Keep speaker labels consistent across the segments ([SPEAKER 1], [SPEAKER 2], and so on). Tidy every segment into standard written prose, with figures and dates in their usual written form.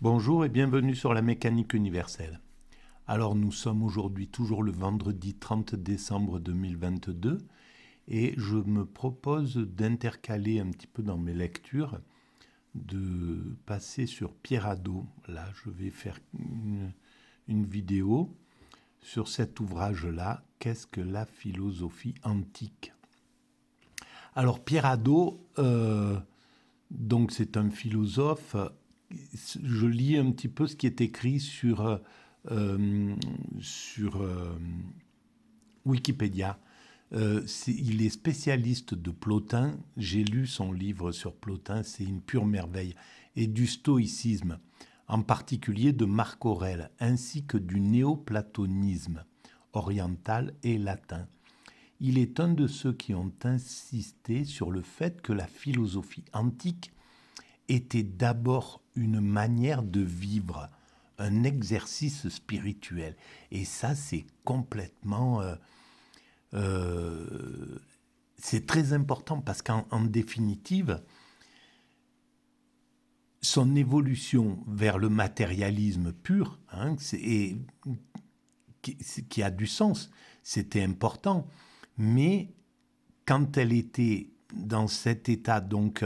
[SPEAKER 1] Bonjour et bienvenue sur la mécanique universelle. Alors nous sommes aujourd'hui toujours le vendredi 30 décembre 2022 et je me propose d'intercaler un petit peu dans mes lectures, de passer sur Pierre Hadot. Là je vais faire une vidéo sur cet ouvrage-là, Qu'est-ce que la philosophie antique? Alors Pierre Hadot, donc c'est un philosophe. Je lis un petit peu ce qui est écrit sur Wikipédia. Il est spécialiste de Plotin. J'ai lu son livre sur Plotin, c'est une pure merveille. Et du stoïcisme, en particulier de Marc Aurèle, ainsi que du néoplatonisme oriental et latin. Il est un de ceux qui ont insisté sur le fait que la philosophie antique était d'abord une manière de vivre, un exercice spirituel. Et ça, c'est complètement... c'est très important parce qu'en définitive, son évolution vers le matérialisme pur, qui a du sens, c'était important, mais quand elle était dans cet état, donc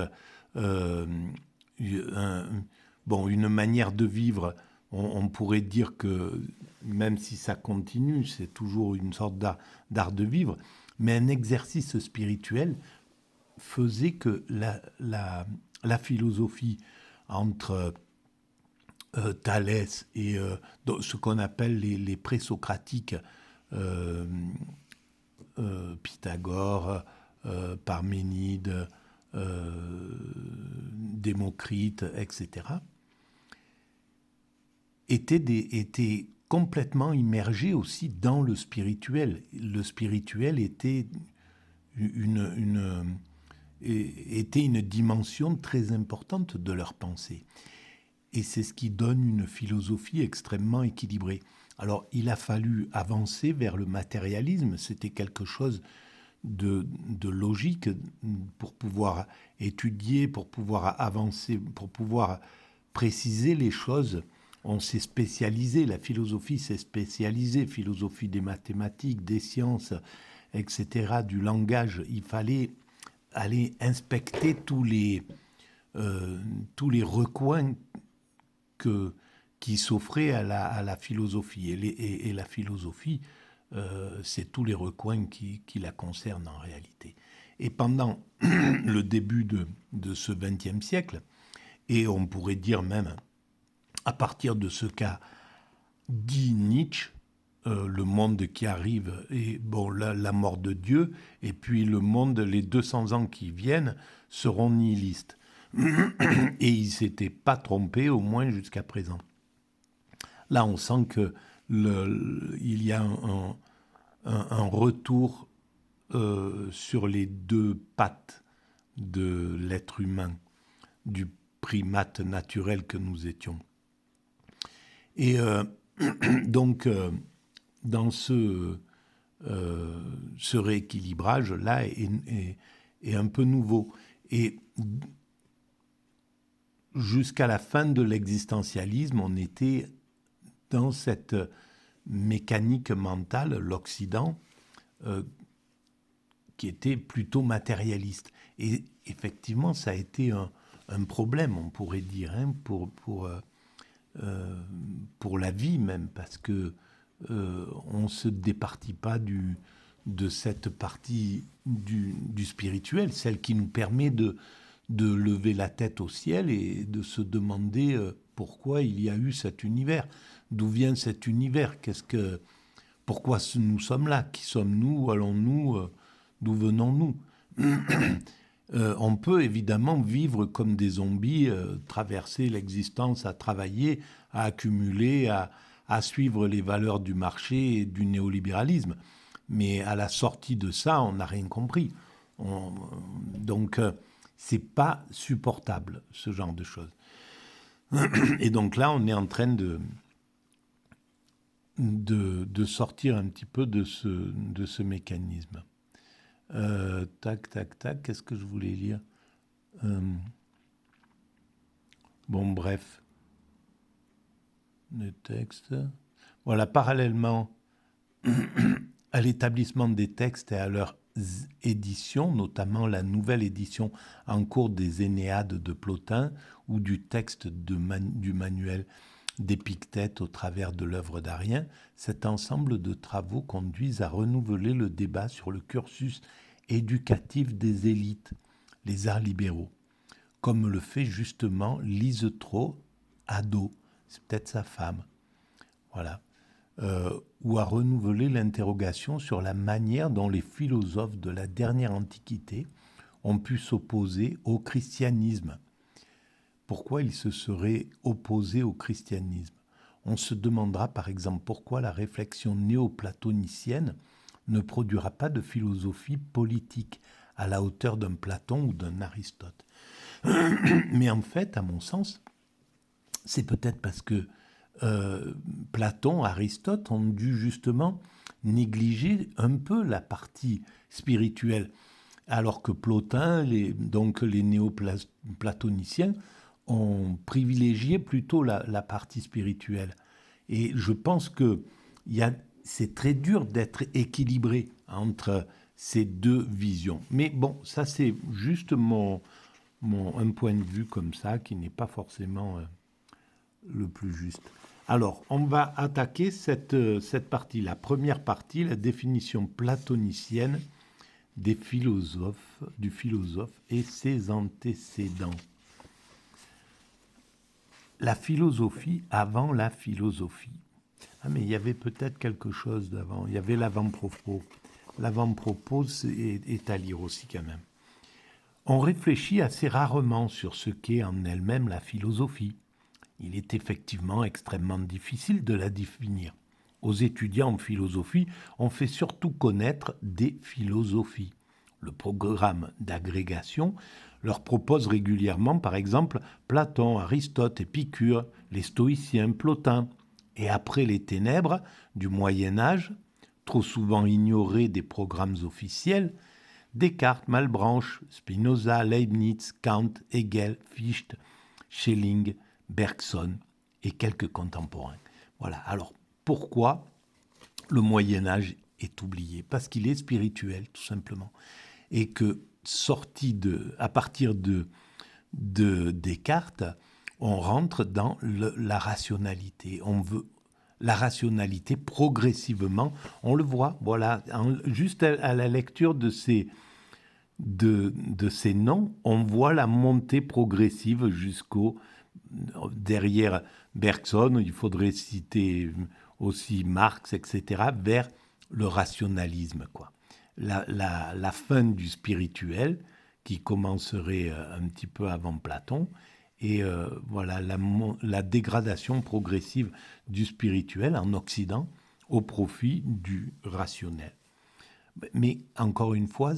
[SPEAKER 1] une manière de vivre, on pourrait dire que même si ça continue, c'est toujours une sorte d'art de vivre, mais un exercice spirituel faisait que la philosophie entre Thalès et ce qu'on appelle les présocratiques, Pythagore, Parménide, Démocrite, etc., étaient complètement immergés aussi dans le spirituel. Le spirituel était une dimension très importante de leur pensée. Et c'est ce qui donne une philosophie extrêmement équilibrée. Alors, il a fallu avancer vers le matérialisme. C'était quelque chose de logique pour pouvoir étudier, pour pouvoir avancer, pour pouvoir préciser les choses. On s'est spécialisé, la philosophie s'est spécialisée, philosophie des mathématiques, des sciences, etc., du langage. Il fallait aller inspecter tous les recoins qui s'offraient à la philosophie. Et la philosophie, c'est tous les recoins qui la concernent en réalité. Et pendant le début de ce XXe siècle, et on pourrait dire même à partir de ce qu'a dit Nietzsche, le monde qui arrive, et bon, la mort de Dieu, et puis le monde, les 200 ans qui viennent, seront nihilistes. Et il ne s'était pas trompé, au moins jusqu'à présent. Là, on sent qu'il y a un retour sur les deux pattes de l'être humain, du primate naturel que nous étions. Et donc, dans ce rééquilibrage-là est un peu nouveau. Et jusqu'à la fin de l'existentialisme, on était dans cette mécanique mentale, l'Occident, qui était plutôt matérialiste. Et effectivement, ça a été un problème, on pourrait dire, pour la vie même, parce que on ne se départit pas de cette partie du spirituel, celle qui nous permet de lever la tête au ciel et de se demander pourquoi il y a eu cet univers, d'où vient cet univers, pourquoi nous sommes là, qui sommes-nous, où allons-nous, d'où venons-nous. On peut évidemment vivre comme des zombies, traverser l'existence à travailler, à accumuler, à suivre les valeurs du marché et du néolibéralisme. Mais à la sortie de ça, on n'a rien compris. Donc, c'est pas supportable, ce genre de choses. Et donc là, on est en train de sortir un petit peu de ce mécanisme. Tac, qu'est-ce que je voulais lire ? Bon, bref. des textes. Voilà, parallèlement à l'établissement des textes et à leur édition, notamment la nouvelle édition en cours des Énéades de Plotin ou du texte du manuel d'Épictète au travers de l'œuvre d'Arien, cet ensemble de travaux conduisent à renouveler le débat sur le cursus éducatif des élites, les arts libéraux, comme le fait justement Lise Tro, ado, c'est peut-être sa femme, voilà, ou à renouveler l'interrogation sur la manière dont les philosophes de la dernière Antiquité ont pu s'opposer au christianisme. Pourquoi ils se seraient opposés au christianisme? On se demandera par exemple pourquoi la réflexion néoplatonicienne ne produira pas de philosophie politique à la hauteur d'un Platon ou d'un Aristote. Mais en fait, à mon sens, c'est peut-être parce que Platon, Aristote ont dû justement négliger un peu la partie spirituelle, alors que Plotin, donc les néoplatoniciens, ont privilégié plutôt la partie spirituelle. Et je pense que c'est très dur d'être équilibré entre ces deux visions. Mais bon, ça c'est juste un point de vue comme ça qui n'est pas forcément le plus juste. Alors, on va attaquer cette partie. La première partie, la définition platonicienne du philosophe et ses antécédents. La philosophie avant la philosophie. Ah, mais il y avait peut-être quelque chose d'avant. Il y avait l'avant-propos. L'avant-propos est à lire aussi quand même. On réfléchit assez rarement sur ce qu'est en elle-même la philosophie. Il est effectivement extrêmement difficile de la définir. Aux étudiants en philosophie, on fait surtout connaître des philosophies. Le programme d'agrégation leur propose régulièrement, par exemple, Platon, Aristote, Épicure, les stoïciens, Plotin. Et après les ténèbres du Moyen-Âge, trop souvent ignorées des programmes officiels, Descartes, Malebranche, Spinoza, Leibniz, Kant, Hegel, Fichte, Schelling, Bergson et quelques contemporains. Voilà. Alors, pourquoi le Moyen-Âge est oublié? Parce qu'il est spirituel, tout simplement. Et que, à partir de Descartes, on rentre dans la rationalité. On veut la rationalité progressivement. On le voit, voilà, juste à la lecture de ces noms, on voit la montée progressive derrière Bergson, il faudrait citer aussi Marx, etc., vers le rationalisme, quoi. La fin du spirituel, qui commencerait un petit peu avant Platon, et voilà la dégradation progressive du spirituel en Occident au profit du rationnel. Mais encore une fois,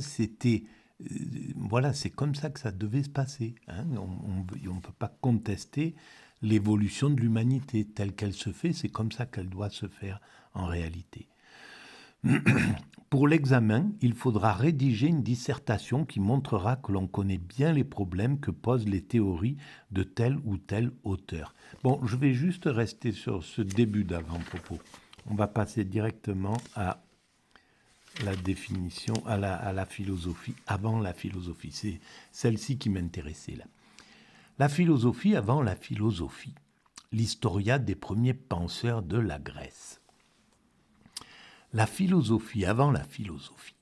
[SPEAKER 1] voilà, c'est comme ça que ça devait se passer. Hein. On ne peut pas contester l'évolution de l'humanité telle qu'elle se fait, c'est comme ça qu'elle doit se faire en réalité. Pour l'examen, il faudra rédiger une dissertation qui montrera que l'on connaît bien les problèmes que posent les théories de tel ou tel auteur. Bon, je vais juste rester sur ce début d'avant-propos. On va passer directement à la définition, à la philosophie, avant la philosophie. C'est celle-ci qui m'intéressait là. La philosophie avant la philosophie. L'historia des premiers penseurs de la Grèce. La philosophie avant la philosophie.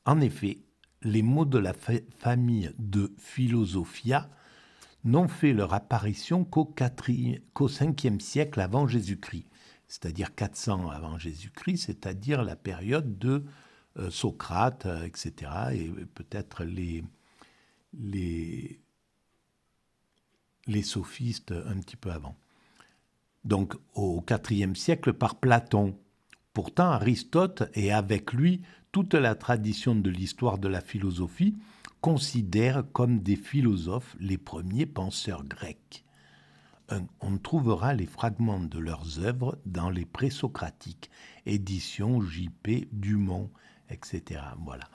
[SPEAKER 1] En effet, les mots de la famille de philosophia n'ont fait leur apparition qu'au 5e siècle avant Jésus-Christ, c'est-à-dire 400 avant Jésus-Christ, c'est-à-dire la période de Socrate, etc., et peut-être les sophistes un petit peu avant. Donc au IVe siècle par Platon. Pourtant, Aristote, et avec lui toute la tradition de l'histoire de la philosophie, considèrent comme des philosophes les premiers penseurs grecs. On trouvera les fragments de leurs œuvres dans les présocratiques, éditions J.P. Dumont, etc. Voilà.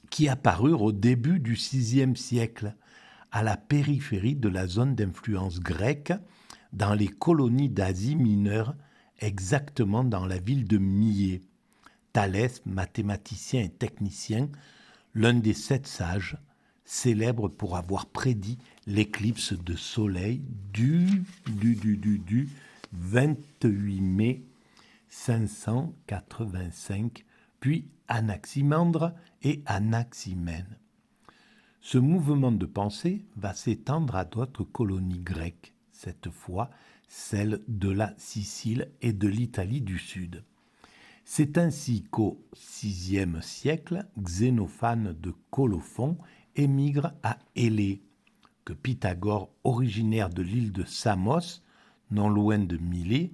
[SPEAKER 1] Qui apparurent au début du VIe siècle, à la périphérie de la zone d'influence grecque, dans les colonies d'Asie mineure, exactement dans la ville de Milet. Thalès, mathématicien et technicien, l'un des 7 sages, célèbre pour avoir prédit l'éclipse de soleil du 28 mai 585, puis Anaximandre et Anaximène. Ce mouvement de pensée va s'étendre à d'autres colonies grecques, cette fois celles de la Sicile et de l'Italie du Sud. C'est ainsi qu'au VIe siècle, Xénophane de Colophon émigre à Élée, que Pythagore, originaire de l'île de Samos, non loin de Milet,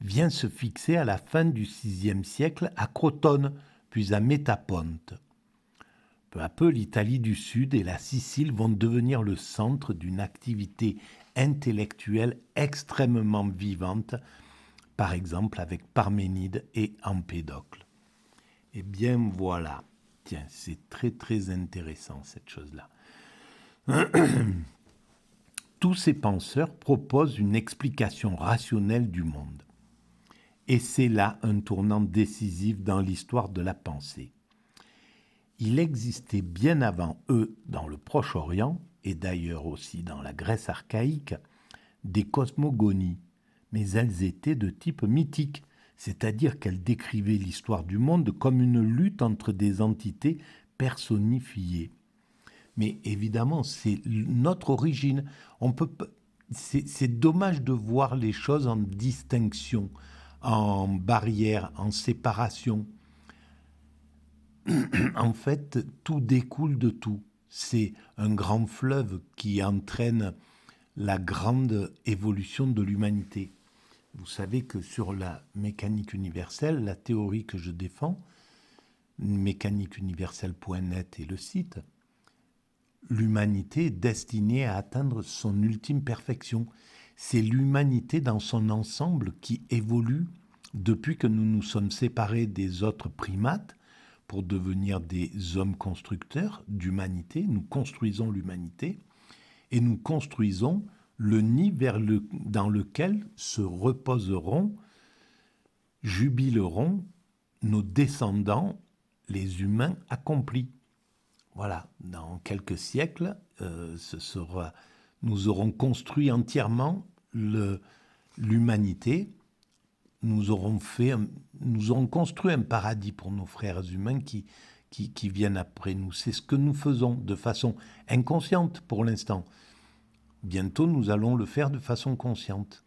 [SPEAKER 1] vient se fixer à la fin du VIe siècle à Crotone, puis à Métaponte. Peu à peu, l'Italie du Sud et la Sicile vont devenir le centre d'une activité intellectuelle extrêmement vivante, par exemple avec Parménide et Empédocle. Eh bien voilà, tiens, c'est très très intéressant cette chose-là. Tous ces penseurs proposent une explication rationnelle du monde. Et c'est là un tournant décisif dans l'histoire de la pensée. Il existait bien avant eux, dans le Proche-Orient, et d'ailleurs aussi dans la Grèce archaïque, des cosmogonies, mais elles étaient de type mythique, c'est-à-dire qu'elles décrivaient l'histoire du monde comme une lutte entre des entités personnifiées. Mais évidemment, c'est notre origine. C'est dommage de voir les choses en distinction, en barrière, en séparation. En fait, tout découle de tout. C'est un grand fleuve qui entraîne la grande évolution de l'humanité. Vous savez que sur la mécanique universelle, la théorie que je défends, mécaniqueuniverselle.net est le site, l'humanité est destinée à atteindre son ultime perfection. C'est l'humanité dans son ensemble qui évolue depuis que nous nous sommes séparés des autres primates pour devenir des hommes constructeurs d'humanité. Nous construisons l'humanité et nous construisons le nid dans lequel se reposeront, jubileront nos descendants, les humains accomplis. Voilà, dans quelques siècles, nous aurons construit entièrement l'humanité. Nous aurons construit un paradis pour nos frères humains qui viennent après nous. C'est ce que nous faisons de façon inconsciente pour l'instant. Bientôt, nous allons le faire de façon consciente.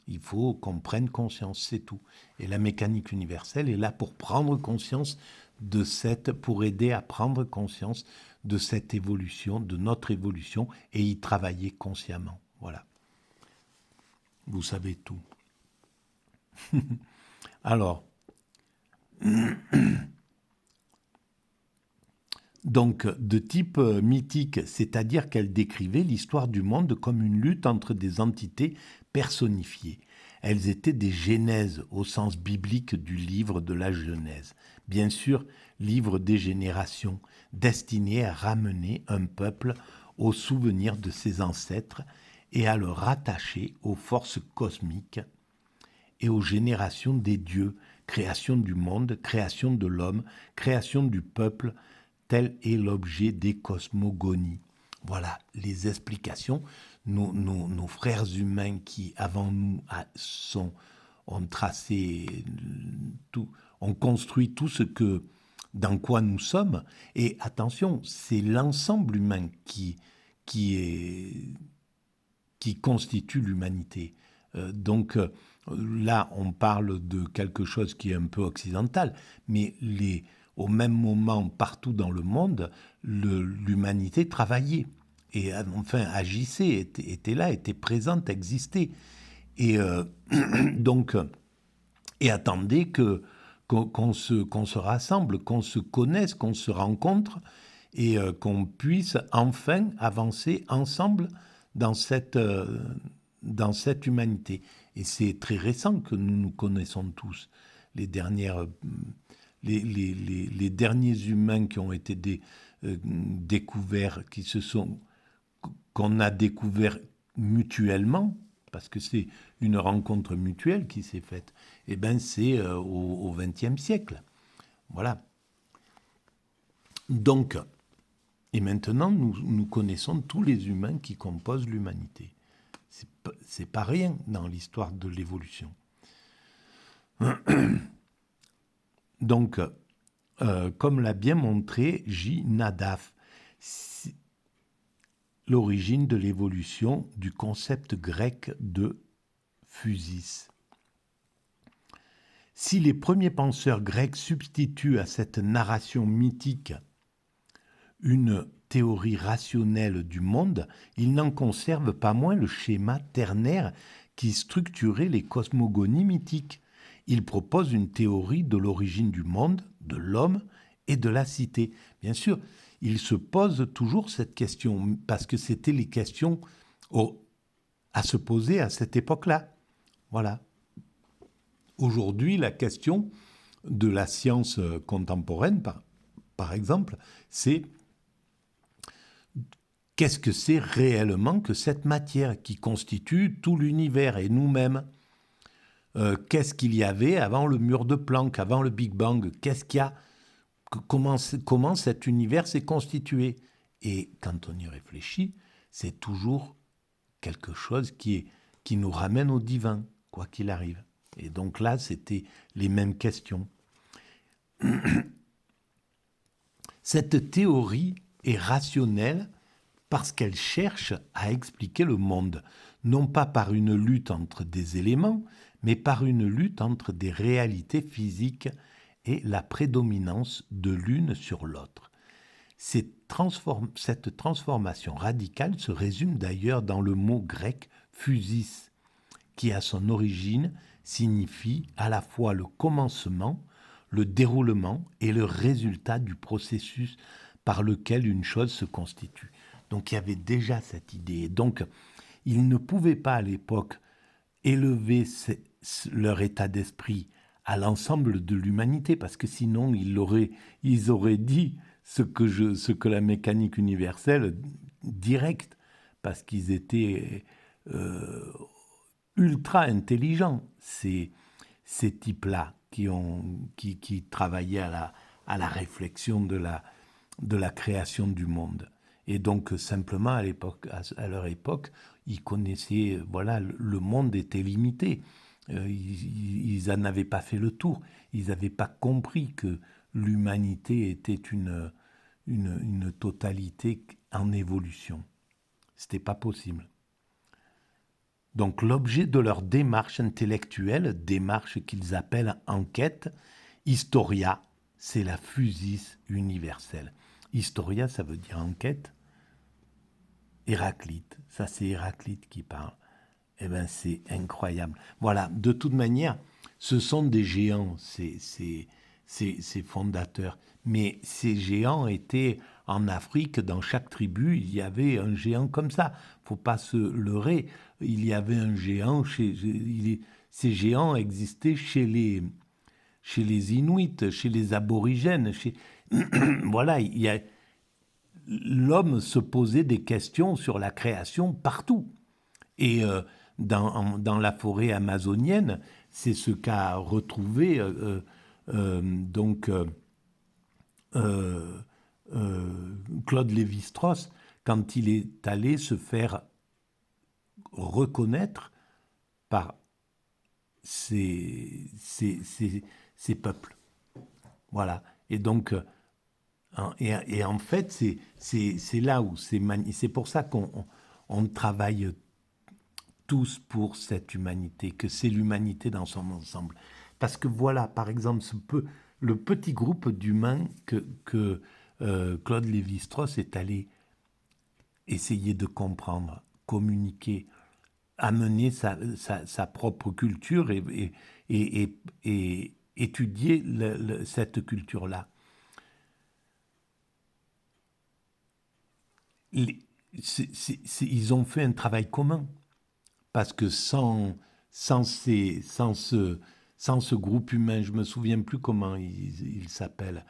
[SPEAKER 1] Il faut qu'on prenne conscience, c'est tout. Et la mécanique universelle est là pour prendre conscience pour aider à prendre conscience de cette évolution, de notre évolution, et y travailler consciemment. Voilà. Vous savez tout. Alors, donc, de type mythique, c'est-à-dire qu'elle décrivait l'histoire du monde comme une lutte entre des entités personnifiées. Elles étaient des genèses au sens biblique du livre de la Genèse. Bien sûr, livre des générations, destiné à ramener un peuple au souvenir de ses ancêtres et à le rattacher aux forces cosmiques et aux générations des dieux, création du monde, création de l'homme, création du peuple, tel est l'objet des cosmogonies. Voilà les explications. Nos frères humains qui, avant nous, ont tracé tout, ont construit tout ce que, dans quoi nous sommes. Et attention, c'est l'ensemble humain qui constitue l'humanité. Donc là, on parle de quelque chose qui est un peu occidental, mais au même moment, partout dans le monde, l'humanité travaillait, et enfin agissait, était là, était présente, existait. Et donc, et attendait qu'on se rassemble, qu'on se connaisse, qu'on se rencontre, et qu'on puisse enfin avancer ensemble dans cette humanité. Et c'est très récent que nous nous connaissons tous. Les derniers humains qui ont été découverts, qui se sont qu'on a découvert mutuellement, parce que c'est une rencontre mutuelle qui s'est faite, eh ben c'est au XXe siècle. Voilà. Donc, et maintenant, nous connaissons tous les humains qui composent l'humanité. C'est pas rien dans l'histoire de l'évolution. Donc, comme l'a bien montré J. Nadaf, l'origine de l'évolution du concept grec de physis. Si les premiers penseurs grecs substituent à cette narration mythique une théorie rationnelle du monde, ils n'en conservent pas moins le schéma ternaire qui structurait les cosmogonies mythiques. Ils proposent une théorie de l'origine du monde, de l'homme et de la cité. Bien sûr, ils se posent toujours cette question, parce que c'était les questions à se poser à cette époque-là. Voilà. Aujourd'hui, la question de la science contemporaine, par exemple, c'est qu'est-ce que c'est réellement que cette matière qui constitue tout l'univers et nous-mêmes ? Qu'est-ce qu'il y avait avant le mur de Planck, avant le Big Bang ? Qu'est-ce qu'il y a ? Comment cet univers s'est constitué ? Et quand on y réfléchit, c'est toujours quelque chose qui nous ramène au divin, quoi qu'il arrive. Et donc là, c'était les mêmes questions. Cette théorie est rationnelle parce qu'elle cherche à expliquer le monde, non pas par une lutte entre des éléments, mais par une lutte entre des réalités physiques et la prédominance de l'une sur l'autre. Cette transformation radicale se résume d'ailleurs dans le mot grec « physis », qui à son origine signifie à la fois le commencement, le déroulement et le résultat du processus par lequel une chose se constitue. Donc il y avait déjà cette idée. Et donc, ils ne pouvaient pas à l'époque élever leur état d'esprit à l'ensemble de l'humanité, parce que sinon ils auraient dit ce que la mécanique universelle directe, parce qu'ils étaient ultra intelligents, ces types-là qui travaillaient à la réflexion de la création du monde. Et donc simplement à leur époque, ils connaissaient, voilà, le monde était limité. Ils n'en avaient pas fait le tour. Ils n'avaient pas compris que l'humanité était une totalité en évolution. C'était pas possible. Donc l'objet de leur démarche intellectuelle, démarche qu'ils appellent enquête, historia, c'est la physis universelle. Historia, ça veut dire enquête. Héraclite, ça c'est Héraclite qui parle. Eh bien c'est incroyable. Voilà, de toute manière, ce sont des géants, ces fondateurs. Mais ces géants étaient en Afrique, dans chaque tribu, il y avait un géant comme ça. Il ne faut pas se leurrer. Il y avait un géant, ces géants existaient chez les Inuits, chez les aborigènes. Voilà, l'homme se posait des questions sur la création partout. Et dans la forêt amazonienne, c'est ce qu'a retrouvé Claude Lévi-Strauss quand il est allé se faire reconnaître par ces peuples. Voilà. Et donc, et en fait, c'est là où c'est pour ça qu'on travaille tous pour cette humanité, que c'est l'humanité dans son ensemble. Parce que voilà, par exemple, le petit groupe d'humains que Claude Lévi-Strauss est allé essayer de comprendre, communiquer, amener sa propre culture et étudier cette culture-là. Ils ont fait un travail commun. Parce que sans ce groupe humain, je ne me souviens plus comment il s'appelle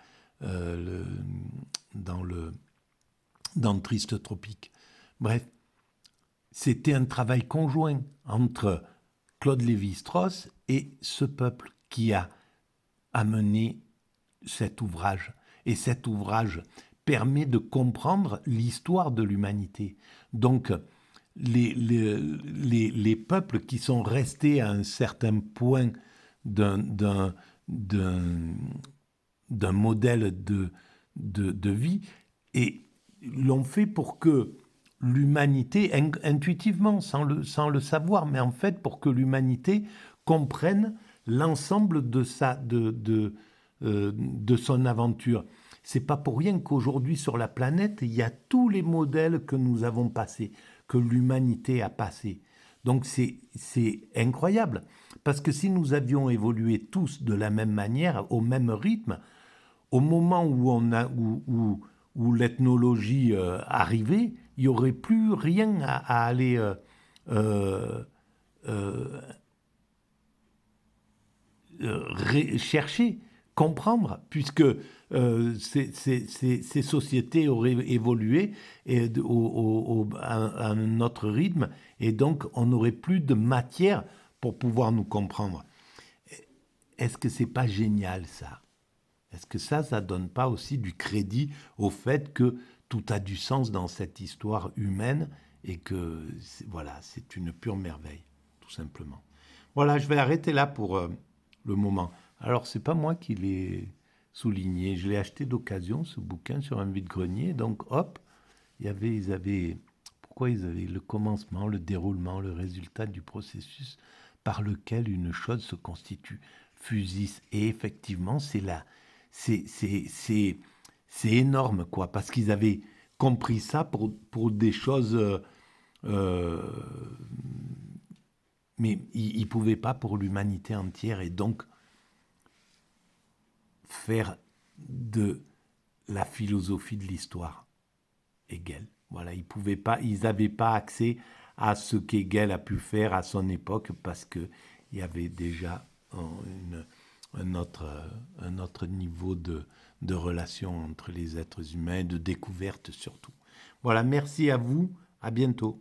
[SPEAKER 1] dans Triste Tropique, Bref, c'était un travail conjoint entre Claude Lévi-Strauss et ce peuple qui a amené cet ouvrage. Et cet ouvrage permet de comprendre l'histoire de l'humanité. Donc, les peuples qui sont restés à un certain point d'un modèle de vie et l'ont fait pour que l'humanité, intuitivement, sans le savoir, mais en fait pour que l'humanité comprenne l'ensemble de son aventure. C'est pas pour rien qu'aujourd'hui sur la planète, il y a tous les modèles que nous avons passés, que l'humanité a passés. Donc c'est incroyable, parce que si nous avions évolué tous de la même manière, au même rythme, au moment où l'ethnologie arrivait, il n'y aurait plus rien à aller euh, euh, chercher, comprendre, puisque ces sociétés auraient évolué à un autre rythme, et donc on n'aurait plus de matière pour pouvoir nous comprendre. Est-ce que c'est pas génial ça? Est-ce que ça donne pas aussi du crédit au fait que tout a du sens dans cette histoire humaine et que voilà, c'est une pure merveille, tout simplement. Voilà, je vais arrêter là pour le moment. Alors, c'est pas moi qui l'ai souligné, je l'ai acheté d'occasion, ce bouquin, sur un vide-grenier. Donc, hop, pourquoi ils avaient le commencement, le déroulement, le résultat du processus par lequel une chose se constitue, Fusis. Et effectivement, c'est énorme, quoi, parce qu'ils avaient compris ça pour des choses, euh, mais ils ne pouvaient pas pour l'humanité entière, et donc faire de la philosophie de l'histoire Hegel. Voilà, ils n'avaient pas accès à ce qu'Hegel a pu faire à son époque parce qu'il y avait déjà un autre niveau de relation entre les êtres humains, de découverte surtout. Voilà, merci à vous, à bientôt.